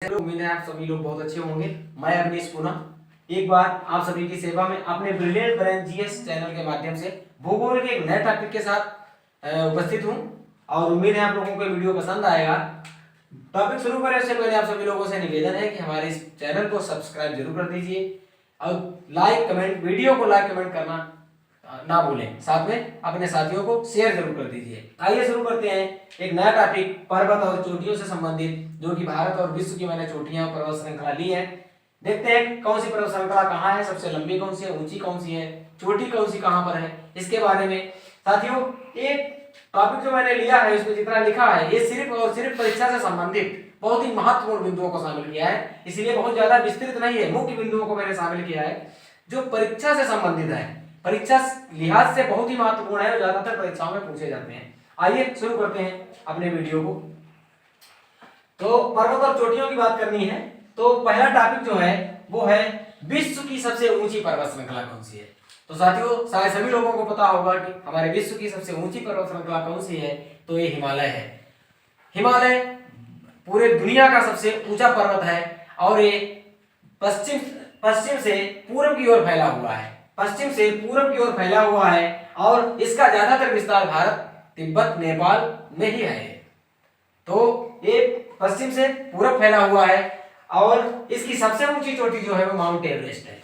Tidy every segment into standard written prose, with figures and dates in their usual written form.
उम्मीद है आप सभी लोग बहुत अच्छे होंगे। मैं अवनीश पुनः एक बार आप सभी की सेवा में अपने ब्रिलियंट ब्रेन जीएस चैनल के माध्यम से भूगोल के एक नए टॉपिक के साथ उपस्थित हूं और उम्मीद है आप लोगों को वीडियो पसंद आएगा। टॉपिक शुरू करने से पहले आप सभी लोगों से निवेदन है कि हमारे इस चैनल को सब्सक्राइब जरूर कर दीजिए और लाइक कमेंट वीडियो को लाइक कमेंट करना ना भूलें, साथ में अपने साथियों को शेयर जरूर कर दीजिए। आइए शुरू करते हैं एक नया टॉपिक पर्वत और चोटियों से संबंधित, जो कि भारत और विश्व की मैंने चोटियां और पर्वत श्रृंखला ली है। देखते हैं कौन सी पर्वत श्रृंखला कहाँ है, सबसे लंबी कौन सी है, ऊंची कौन सी है, चोटी कौन सी कहाँ पर है, इसके बारे में। साथियों, एक टॉपिक जो मैंने लिया है उसमें जितना लिखा है ये सिर्फ और सिर्फ परीक्षा से संबंधित बहुत ही महत्वपूर्ण बिंदुओं को शामिल किया है, इसलिए बहुत ज्यादा विस्तृत नहीं है। मुख्य बिंदुओं को मैंने शामिल किया है जो परीक्षा से संबंधित है, परीक्षा लिहाज से बहुत ही महत्वपूर्ण है, ज्यादातर परीक्षाओं में पूछे जाते हैं। आइए शुरू करते हैं अपने वीडियो को। तो पर्वत और चोटियों की बात करनी है तो पहला टॉपिक जो है वो है विश्व की सबसे ऊंची पर्वत श्रृंखला कौन सी है। तो साथियों, शायद सभी लोगों को पता होगा कि हमारे विश्व की सबसे ऊंची पर्वत श्रृंखला कौन सी है, तो ये हिमालय है। हिमालय पूरे दुनिया का सबसे ऊंचा पर्वत है और ये पश्चिम से पूर्व की ओर फैला हुआ है, पश्चिम से पूर्व की ओर फैला हुआ है और इसका ज्यादातर विस्तार भारत, तिब्बत, नेपाल में ही है। तो ये पश्चिम से पूर्व फैला हुआ है और इसकी सबसे ऊंची चोटी जो है वो माउंट एवरेस्ट है,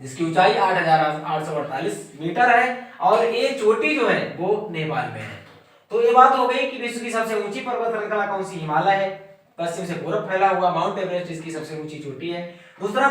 जिसकी ऊंचाई 8,848 मीटर है और ये चोटी जो है वो नेपाल में है। तो ये बात हो गई कि विश्व की सबसे ऊंची पर्वत श्रृंखला कौन सी, हिमालय है, पश्चिम से पूर्व फैला हुआ माउंट एवरेस्ट इसकी सबसे ऊंची चोटी है। दूसरा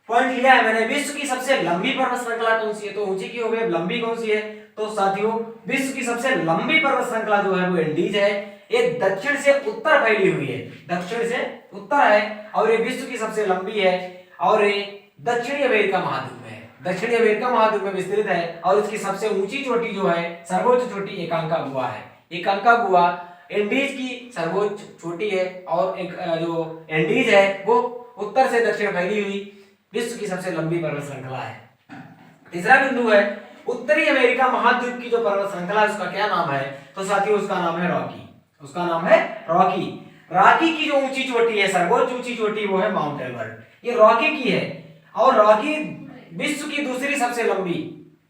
पॉइंट लिया है मैंने, विश्व की सबसे लंबी पर्वत श्रृंखला कौन सी है, तो ऊंची की हो गई, लंबी कौन सी है। तो साथियों, विश्व की सबसे लंबी पर्वत श्रृंखला जो है वो एंडीज है। ये दक्षिण से उत्तर फैली हुई है, दक्षिण से उत्तर है और ये विश्व की सबसे लंबी है और ये दक्षिणी अमेरिका महाद्वीप में है, दक्षिणी अमेरिका महाद्वीप में विस्तृत है और इसकी सबसे ऊंची चोटी जो है, सर्वोच्च चोटी एकांकागुआ है। एकांकागुआ एंडीज की सर्वोच्च चोटी है और एक जो एंडीज है वो उत्तर से दक्षिण फैली हुई विश्व की सबसे लंबी पर्वत श्रृंखला है। तीसरा बिंदु है उत्तरी अमेरिका महाद्वीप की जो पर्वत श्रृंखला है उसका क्या नाम है, तो साथियों उसका नाम है रॉकी, उसका नाम है रॉकी। रॉकी की जो ऊंची चोटी है, सर्वोच्च ऊंची चोटी, वो है माउंट एवरेस्ट, ये रॉकी की है और रॉकी विश्व की दूसरी सबसे लंबी,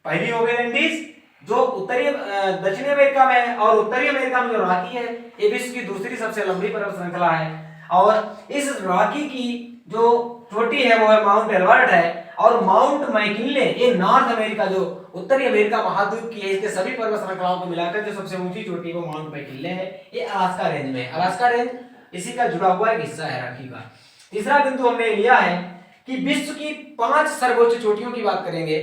पहली हो गई एंडीज जो उत्तरी दक्षिणी अमेरिका में है और उत्तरी अमेरिका में जो रॉकी है ये विश्व की दूसरी सबसे लंबी पर्वत श्रृंखला है और इस रॉकी की जो चोटी है वो है माउंट एल्बर्ट है और माउंट मैकिनले ये नॉर्थ अमेरिका जो उत्तरी अमेरिका महाद्वीप की है, इसके सभी पर्वत श्रृंखलाओं को मिलाकर जो सबसे ऊंची चोटी है वो माउंट मैकिनले है। ये अलास्का रेंज में है, अलास्का रेंज इसी का जुड़ा हुआ एक हिस्सा है रॉकी का। तीसरा बिंदु हमने लिया है कि विश्व की 5 सर्वोच्च चोटियों की बात करेंगे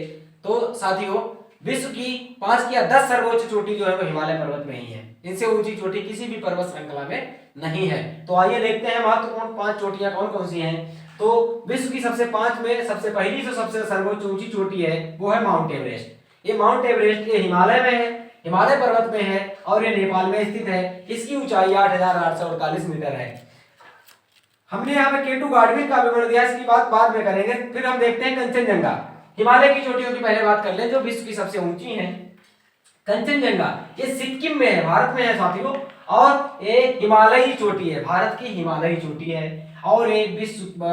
तो साथियों विश्व की 5 या 10 सर्वोच्च चोटी जो है वो हिमालय पर्वत में ही है, इनसे ऊंची चोटी किसी भी पर्वत श्रृंखला में नहीं है। तो आइए देखते हैं महत्वपूर्ण 5 चोटियां कौन कौन सी हैं। तो विश्व की सबसे 5 में सबसे पहली जो सबसे सर्वोच्च ऊंची चोटी है वो है माउंट एवरेस्ट। ये माउंट एवरेस्ट ये हिमालय में है, हिमालय पर्वत में है और ये नेपाल में स्थित है। इसकी ऊंचाई 8,848 मीटर है। हमने यहाँ पे केटू गार्डविन का विवरण दिया, इसकी बात बाद में करेंगे। फिर हम देखते हैं कंचनजंगा, हिमालय की चोटियों की पहले बात कर लें जो विश्व की सबसे ऊंची है। कंचनजंगा ये सिक्किम में है, भारत में है साथियों और ये हिमालयी चोटी है, भारत की हिमालयी चोटी है और ये विश्व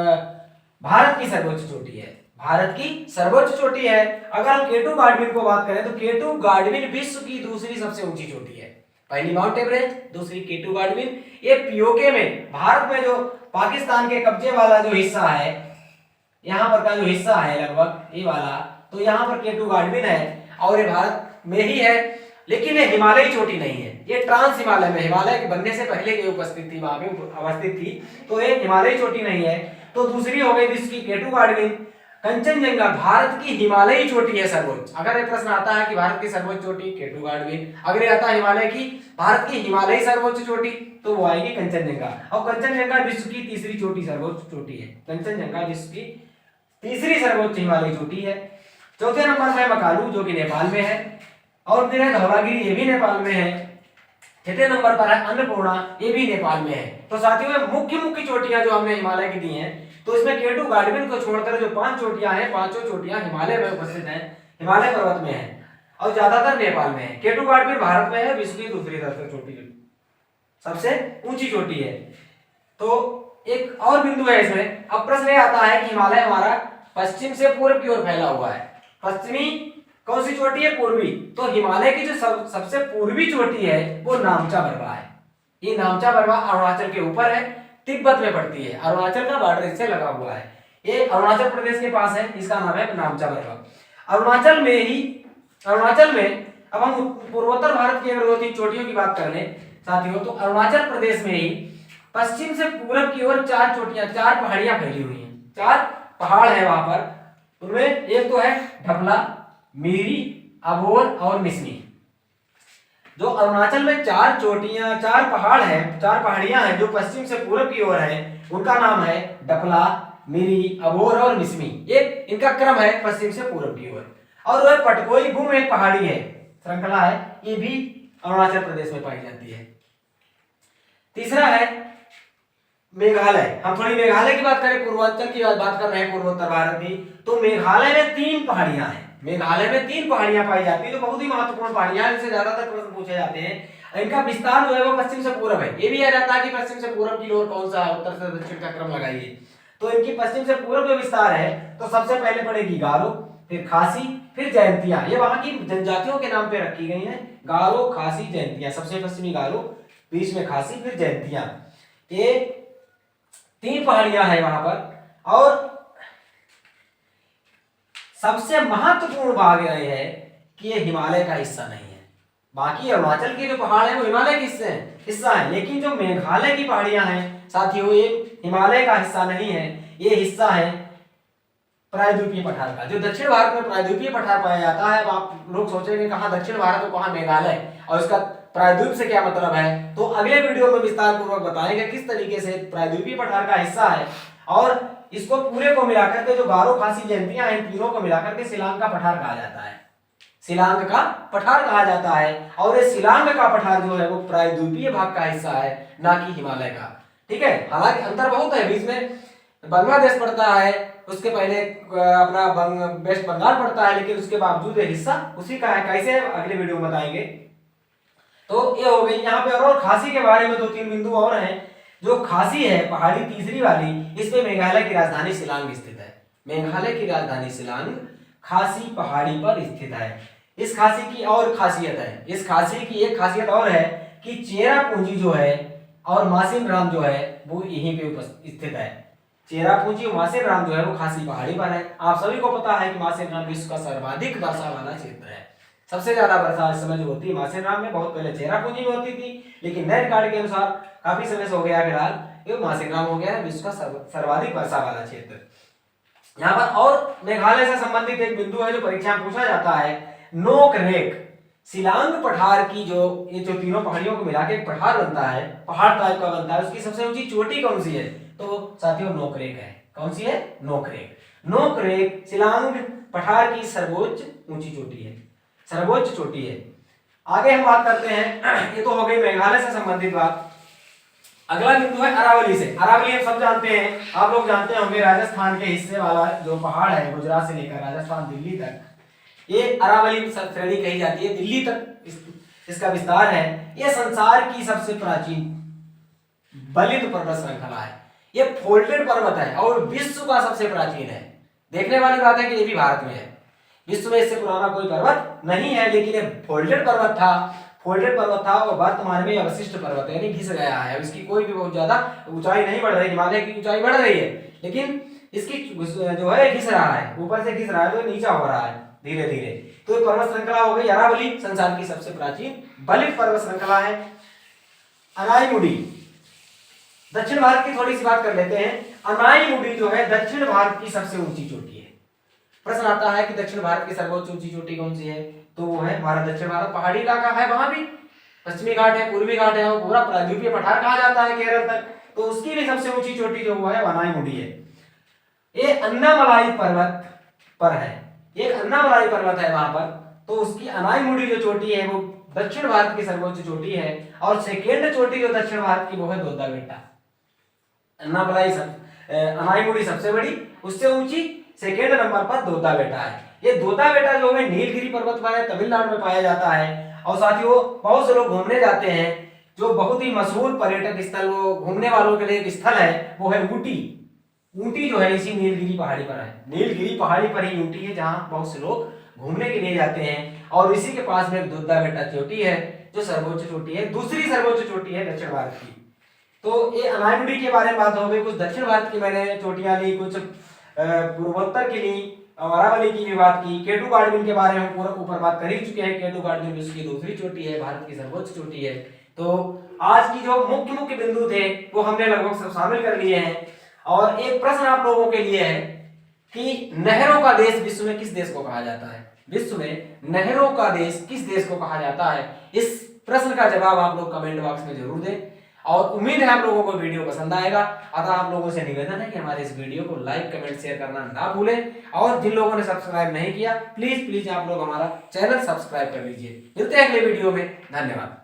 भारत की सर्वोच्च चोटी है, भारत की सर्वोच्च चोटी है। अगर हम केटू गार्डविन को बात करें तो केटू गार्डविन विश्व की दूसरी सबसे ऊंची चोटी है, पहली माउंट एवरेस्ट, दूसरी केटू गार्डविन। ये पीओके में भारत में जो पाकिस्तान के कब्जे वाला जो हिस्सा है, यहाँ पर का जो हिस्सा है लगभग ये वाला, तो यहाँ पर केटू गार्डविन है और ये भारत में ही है, लेकिन ये हिमालयी चोटी नहीं है, ये ट्रांस हिमालय में, हिमालय के बनने से पहले की उपस्थित थी, वहां पे अवस्थित थी, तो ये हिमालयी चोटी नहीं है। तो दूसरी हो गई विश्व की केटू गार्डविन। कंचनजंगा भारत की हिमालयी चोटी है सर्वोच्च। अगर ये प्रश्न आता है कि भारत की सर्वोच्च चोटी केटू गार्डविन, अगर ये आता है हिमालय की, भारत की हिमालयी सर्वोच्च चोटी, तो वो आएगी कंचनजंगा। और कंचनजंगा विश्व की तीसरी चोटी सर्वोच्च चोटी है, कंचनजंगा विश्व की तीसरी सर्वोच्च हिमालयी चोटी है। चौथे नंबर पर मकालू जो कि नेपाल में है और फिर है धौलागिरी, ये भी नेपाल में है। छठे नंबर पर है अन्नपूर्णा, ये भी नेपाल में है। तो साथियों मुख्य मुख्य चोटियां जो हमने हिमालय की दी हैं, तो इसमें केटू गार्डविन को छोड़कर जो 5 चोटियां हैं, पांचों चोटियां हिमालय में उपस्थित हैं, हिमालय पर्वत में है और ज्यादातर नेपाल में है। केटू गार्डविन भारत में है, विश्व की दूसरी सबसे चोटी सबसे ऊंची चोटी है। तो एक और बिंदु है इसमें। अब प्रश्न ये आता है कि हिमालय हमारा पश्चिम से पूर्व की ओर फैला हुआ है। पश्चिमी कौन सी चोटी है? पूर्वी। तो हिमालय की जो सबसे पूर्वी चोटी है वो नामचा बरवा है। ये नामचा बरवा अरुणाचल के ऊपर है, तिब्बत में पड़ती है, अरुणाचल का बॉर्डर इससे लगा हुआ है। ये अरुणाचल प्रदेश के पास है, इसका नाम है नामचा बरवा। अरुणाचल में अब हम पूर्वोत्तर भारत की अगर 2-3 चोटियों की बात कर लें साथियों, तो अरुणाचल प्रदेश में ही पश्चिम से पूरब की ओर 4 चोटियां, 4 पहाड़ियां फैली हुई हैं। 4 पहाड़ है वहां पर। उनमें एक तो है ढपला, मीरी, अबोर और मिसमी। जो अरुणाचल में 4 चोटियां, 4 पहाड़ हैं, 4 पहाड़ियां हैं जो पश्चिम से पूरब की ओर है, उनका नाम है डपला, मिरी, अबोर और मिसमी। एक इनका क्रम है पश्चिम से पूरब की ओर। और वह पटकोई गुम एक पहाड़ी है, श्रृंखला है, ये भी अरुणाचल प्रदेश में पाई जाती है। तीसरा है मेघालय। हम थोड़ी मेघालय की बात करें, पूर्वांचल की बात कर रहे हैं, पूर्वोत्तर भारत की। तो मेघालय में 3 पहाड़ियां हैं। मेघालय में 3 पहाड़ियां पाई जाती है जो बहुत ही महत्वपूर्ण पहाड़ियां हैं, इनसे ज्यादातर प्रश्न पूछे जाते हैं। इनका विस्तार जो है वो पश्चिम से पूरब है। ये भी आ जाता है कि पश्चिम से पूरब की ओर कौन सा है, उत्तर से दक्षिण का क्रम लगाइए। तो इनकी पश्चिम से पूरब जो विस्तार है, तो सबसे पहले पड़ेगी गारो, फिर खासी, फिर जयंतिया। ये वहां की जनजातियों के नाम पे रखी गई हैं। गारो, खासी, जयंतिया। सबसे पश्चिमी गारो, बीच में खासी, फिर जयंतिया। ये 3 पहाड़ियां हैं वहां पर। और सबसे महत्वपूर्ण बात यह है कि ये हिमालय का हिस्सा नहीं है। बाकी अरुणाचल के जो पहाड़ हैं वो हिमालय के हिस्सा है, लेकिन जो मेघालय की पहाड़ियां हैं साथियों, ये हिमालय का हिस्सा नहीं है। ये हिस्सा है प्रायद्वीपीय पठार का। जो दक्षिण भारत में प्रायद्वीपीय पठार पाया जाता है, आप लोग सोचेंगे कहां दक्षिण भारत और कहां मेघालय, और इसका प्रायद्वीप से क्या मतलब है। तो अगले वीडियो में विस्तार पूर्वक बताएंगे किस तरीके से प्रायद्वीपीय पठार का हिस्सा है। और इसको पूरे को मिलाकर के जो गारो, खासी, जयंतियां हैं, तीनों को मिलाकर के शिलांग का पठार कहा जाता है। शिलांग का पठार कहा जाता है। और ये शिलांग का पठार जो है वो प्रायद्वीपीय भाग का हिस्सा है, ना कि हिमालय का। ठीक है, हालांकि अंतर बहुत है। बीच में बांग्लादेश पड़ता है, उसके पहले अपना वेस्ट बंगाल पड़ता है, लेकिन उसके बावजूद ये हिस्सा उसी का है। कैसे, अगले वीडियो में बताएंगे। तो ये हो गई यहाँ पे। और खासी के बारे में 2-3 बिंदु और हैं। जो खासी है पहाड़ी तीसरी वाली, इसमें मेघालय की राजधानी शिलांग स्थित है। मेघालय की राजधानी शिलांग खासी पहाड़ी पर स्थित है। इस खासी की और खासियत है, इस खासी की एक खासियत और है कि चेरापूंजी जो है और मासिन राम जो है वो यहीं पे स्थित है। चेरापूंजी और मासिन राम जो है वो खासी पहाड़ी पर है। आप सभी को पता है कि मासिन राम विश्व का सर्वाधिक वर्षा वाला क्षेत्र है। सबसे ज्यादा वर्षा इस समय जो होती है मासिन राम में, बहुत पहले चेरापूंजी में होती थी, लेकिन नए रिकॉर्ड के अनुसार काफी समय से हो गया फिलहाल ये मासिन राम हो गया है विश्व का सर्वाधिक वर्षा वाला क्षेत्र। यहाँ पर और मेघालय से संबंधित एक बिंदु है जो परीक्षा में पूछा जाता है, नोक रेक। शिलांग पठार की जो ये जो तीनों पहाड़ियों को मिला के एक पठार बनता है, पहाड़ टाइप का बनता है, उसकी सबसे ऊंची चोटी कौन सी है? तो साथियों नोकरेक है। कौन सी है? नोकरेक। नोकरेक शिलांग पठार की सर्वोच्च ऊंची चोटी है, सर्वोच्च चोटी है। आगे हम बात करते हैं, ये तो हो गई मेघालय से संबंधित बात। अगला बिंदु है अरावली से। अरावली हम सब जानते हैं, आप लोग जानते होंगे, राजस्थान के हिस्से वाला जो पहाड़ है, गुजरात से लेकर राजस्थान दिल्ली तक, ये अरावली श्रेणी कही जाती है। दिल्ली तक इसका विस्तार है। ये संसार की सबसे प्राचीन बलित पर्वत श्रृंखला है। ये फोल्डेड पर्वत है और विश्व का सबसे प्राचीन है। देखने वाली बात है कि ये भी भारत में है। विश्व में इससे पुराना कोई पर्वत नहीं है, लेकिन ये फोल्डेड पर्वत था। फोल्डेड पर्वत था और वर्तमान में अवशिष्ट पर्वत है, यानी घिस गया है। इसकी कोई भी बहुत ज्यादा ऊंचाई नहीं बढ़ रही, हिमालय की ऊंचाई बढ़ रही है, लेकिन इसकी जो है घिस रहा है, ऊपर से घिस रहा है, तो नीचा हो रहा है धीरे धीरे। तो ये पर्वत श्रृंखला हो गई अरावली, संसार की सबसे प्राचीन बलित पर्वत श्रृंखला है। अनाईमुडी, दक्षिण भारत की थोड़ी सी बात कर लेते हैं। अनाईमुडी जो है दक्षिण भारत की सबसे ऊंची चोटी है। प्रश्न आता है कि दक्षिण भारत की सर्वोच्च ऊंची चोटी कौन सी है? तो वो है हमारा दक्षिण भारत, पहाड़ी इलाका है, वहां भी पश्चिमी घाट है, पूर्वी घाट है, पूरा प्रायद्वीपीय पठार कहा जाता है केरल तक। तो उसकी भी सबसे ऊंची चोटी जो हुआ है अनाईमुडी है। ये अन्नामलाई पर्वत पर है, एक अन्नामलाई पर्वत है वहां पर। तो उसकी अनाईमुडी जो चोटी है वो दक्षिण भारत की सर्वोच्च चोटी है। और सेकेंड चोटी जो दक्षिण भारत की वो है दोदा बेटा। अन्नामलाई अनाईमुडी सबसे बड़ी, उससे ऊंची सेकेंड नंबर पर दोदा बेटा है। ये दोदा बेटा जो है नीलगिरी पर्वत पर है, तमिलनाडु में पाया जाता है। और साथियों बहुत से लोग घूमने जाते हैं जो बहुत ही मशहूर पर्यटक स्थल, वो घूमने वालों के लिए एक स्थल है, वो है ऊटी। ऊटी जो है इसी नीलगिरी पहाड़ी पर है। नीलगिरी पहाड़ी पर ही ऊटी है, जहाँ बहुत से लोग घूमने के लिए जाते हैं। और इसी के पास में एक दुद्धा बेटा चोटी है, जो सर्वोच्च चोटी है, दूसरी सर्वोच्च चोटी है दक्षिण भारत की। तो ये अनायमुडी के बारे में बात हो गई, कुछ दक्षिण भारत की मैंने चोटियां ली, कुछ पूर्वोत्तर की ली, अरावली की भी बात की। केटू गार्डविन के बारे में पूरा ऊपर बात कर ही चुके हैं। केटू गार्डविन विश्व की दूसरी चोटी है, भारत की सर्वोच्च चोटी है। तो आज की जो मुख्य मुख्य बिंदु थे वो हमने लगभग सब शामिल कर लिए हैं। और एक प्रश्न आप लोगों के लिए है कि नहरों का देश विश्व में किस देश को कहा जाता है? विश्व में नहरों का देश किस देश को कहा जाता है? इस प्रश्न का जवाब आप लोग कमेंट बॉक्स में जरूर दें। और उम्मीद है आप लोगों को वीडियो पसंद आएगा। अतः आप लोगों से निवेदन है कि हमारे इस वीडियो को लाइक, कमेंट, शेयर करना ना भूलें। और जिन लोगों ने सब्सक्राइब नहीं किया, प्लीज आप लोग हमारा चैनल सब्सक्राइब कर लीजिए। मिलते हैं अगले वीडियो में। धन्यवाद।